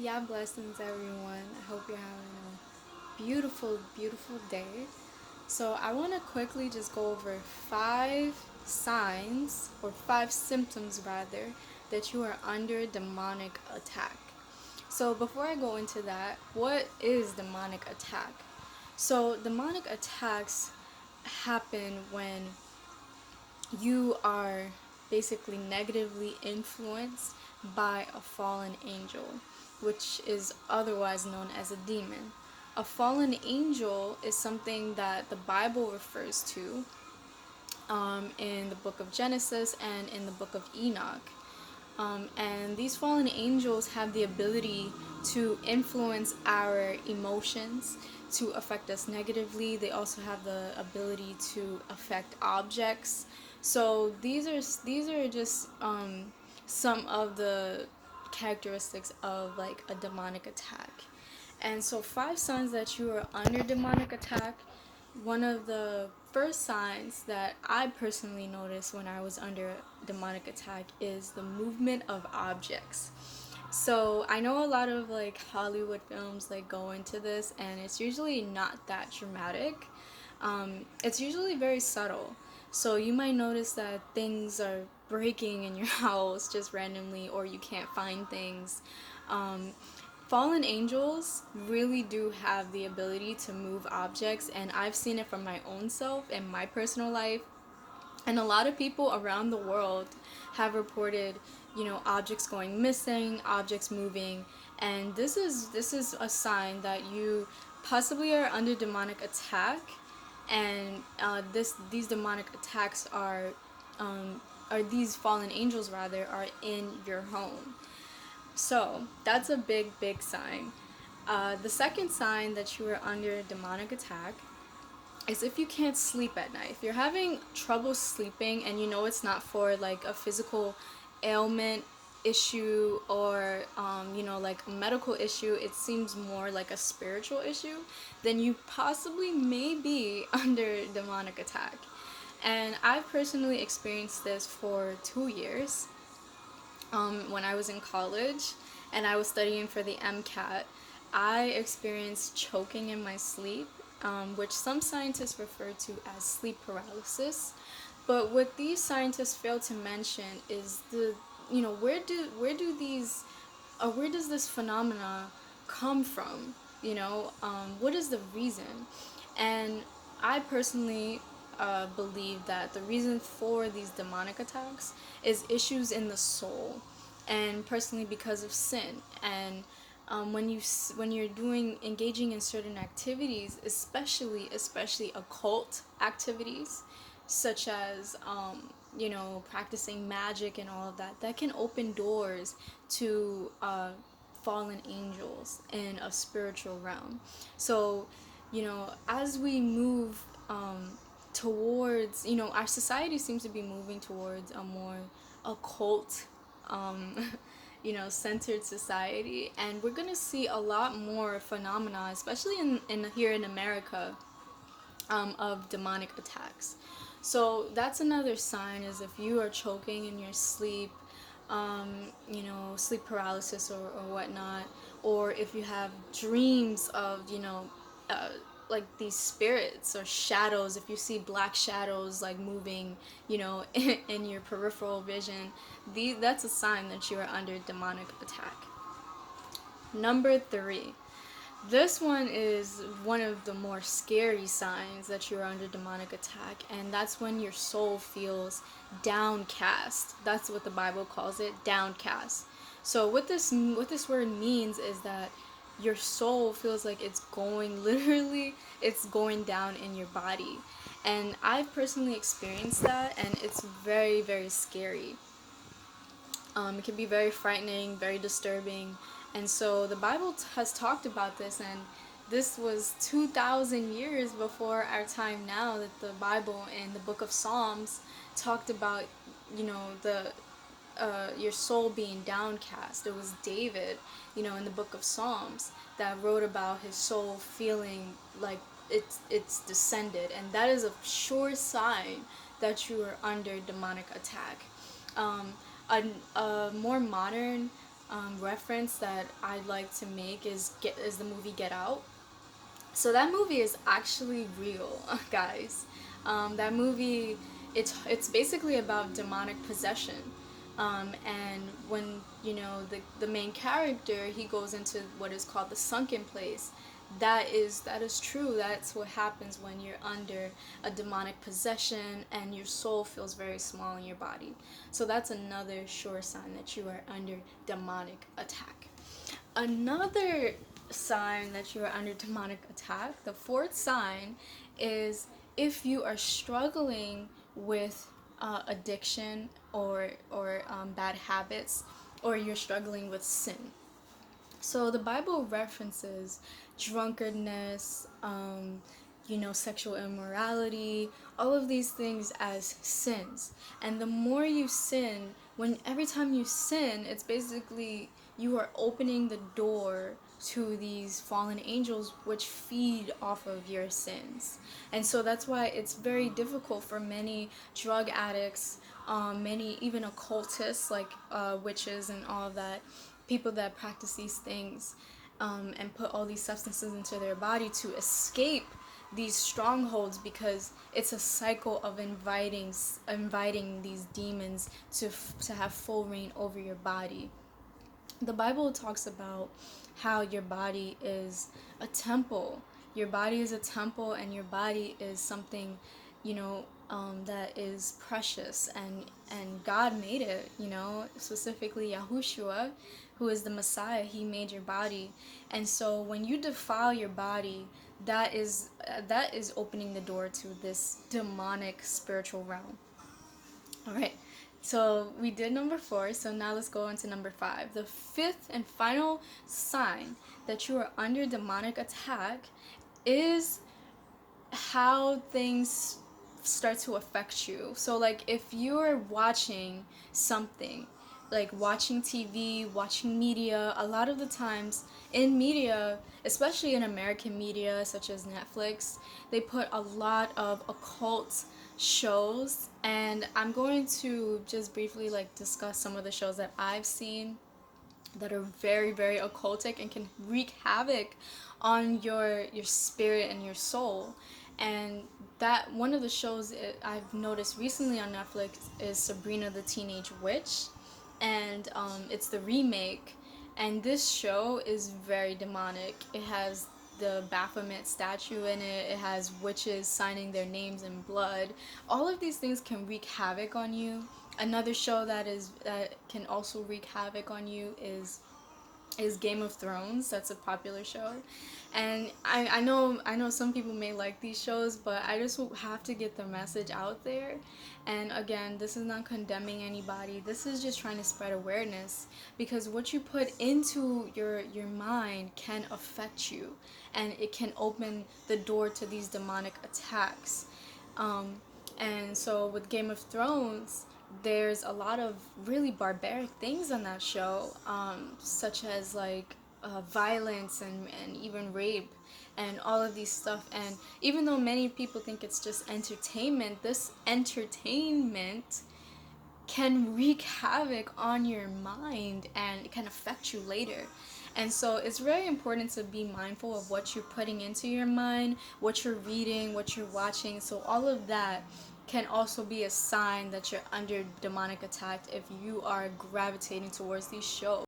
Yeah, blessings everyone. I hope you're having a beautiful, beautiful day. So, I want to quickly just go over five signs, or five symptoms rather, that you are under demonic attack. So, before I go into that, what is demonic attack? So, demonic attacks happen when you are basically negatively influenced by a fallen angel, which is otherwise known as a demon. A fallen angel is something that the Bible refers to in the book of Genesis and in the book of Enoch. And these fallen angels have the ability to influence our emotions, to affect us negatively. They also have the ability to affect objects. So these are just some of the characteristics of like a demonic attack. And so, five signs that you are under demonic attack. One of the first signs that I personally noticed when I was under demonic attack is the movement of objects. So, I know a lot of like Hollywood films like go into this, and it's usually not that dramatic. It's usually very subtle. So, you might notice that things are breaking in your house just randomly, or you can't find things. Um, Fallen angels really do have the ability to move objects, and I've seen it from my own self in my personal life. And a lot of people around the world have reported, objects going missing, objects moving, and this is a sign that you possibly are under demonic attack, and these demonic attacks are these fallen angels rather are in your home. So that's a big, big sign. The second sign that you are under demonic attack is if you can't sleep at night. If you're having trouble sleeping and you know it's not for like a physical ailment issue or like a medical issue, it seems more like a spiritual issue, then you possibly may be under demonic attack. And I've personally experienced this for 2 years when I was in college and I was studying for the MCAT. I experienced choking in my sleep, which some scientists refer to as sleep paralysis. But what these scientists fail to mention is where does this phenomena come from? What is the reason? And I personally believe that the reason for these demonic attacks is issues in the soul, and personally because of sin. And when you're doing engaging in certain activities, especially occult activities, such as practicing magic and all of that, that can open doors to fallen angels in a spiritual realm. So, as we move towards, our society seems to be moving towards a more occult, um, centered society, and we're gonna see a lot more phenomena, especially in here in America, of demonic attacks. So that's another sign, is if you are choking in your sleep, sleep paralysis or whatnot, or if you have dreams of, uh, like these spirits or shadows, if you see black shadows like moving, in your peripheral vision, that's a sign that you are under demonic attack. Number three, this one is one of the more scary signs that you're under demonic attack, and that's when your soul feels downcast. That's what the Bible calls it, downcast. So what this word means is that your soul feels like it's going literally it's going down in your body. And I've personally experienced that, and it's very, very scary. It can be very frightening, very disturbing. And so the Bible has talked about this, and this was 2,000 years before our time now, that the Bible in the book of Psalms talked about, the your soul being downcast. It was David, in the book of Psalms, that wrote about his soul feeling like it's descended, and that is a sure sign that you are under demonic attack. Um, a more modern reference that I'd like to make is the movie Get Out. So that movie is actually real, guys. That movie, it's basically about demonic possession. And when the main character, he goes into what is called the sunken place. That is true. That's what happens when you're under a demonic possession and your soul feels very small in your body. So that's another sure sign that you are under demonic attack. Another sign that you are under demonic attack, the fourth sign, is if you are struggling with addiction or bad habits, or you're struggling with sin. So the Bible references drunkenness, sexual immorality, all of these things as sins. And the more you sin, every time you sin, it's basically you are opening the door to these fallen angels which feed off of your sins. And so that's why it's very difficult for many drug addicts, many even occultists like witches and all of that, people that practice these things, and put all these substances into their body to escape these strongholds, because it's a cycle of inviting these demons to have full reign over your body. The Bible talks about how your body is a temple. Your body is a temple, and your body is something, that is precious, and God made it. Specifically Yahushua, who is the Messiah. He made your body, and so when you defile your body, that is opening the door to this demonic spiritual realm. All right. So we did number 4, so now let's go into number 5. The fifth and final sign that you are under demonic attack is how things start to affect you. So like if you're watching something, like watching TV, watching media, a lot of the times in media, especially in American media such as Netflix, they put a lot of occult shows, and I'm going to just briefly like discuss some of the shows that I've seen that are very, very occultic and can wreak havoc on your spirit and your soul. And that one of the shows I've noticed recently on Netflix is Sabrina the Teenage Witch, and it's the remake. And this show is very demonic. It has the Baphomet statue in it. It has witches signing their names in blood. All of these things can wreak havoc on you. Another show that can also wreak havoc on you is Game of Thrones. That's a popular show, and I know some people may like these shows, but I just have to get the message out there. And again, this is not condemning anybody. This is just trying to spread awareness, because what you put into your mind can affect you, and it can open the door to these demonic attacks. And so with Game of Thrones, there's a lot of really barbaric things on that show, such as like violence and even rape and all of these stuff. And even though many people think it's just entertainment, this entertainment can wreak havoc on your mind, and it can affect you later. And so it's very important to be mindful of what you're putting into your mind, what you're reading, what you're watching. So all of that can also be a sign that you're under demonic attack if you are gravitating towards these shows.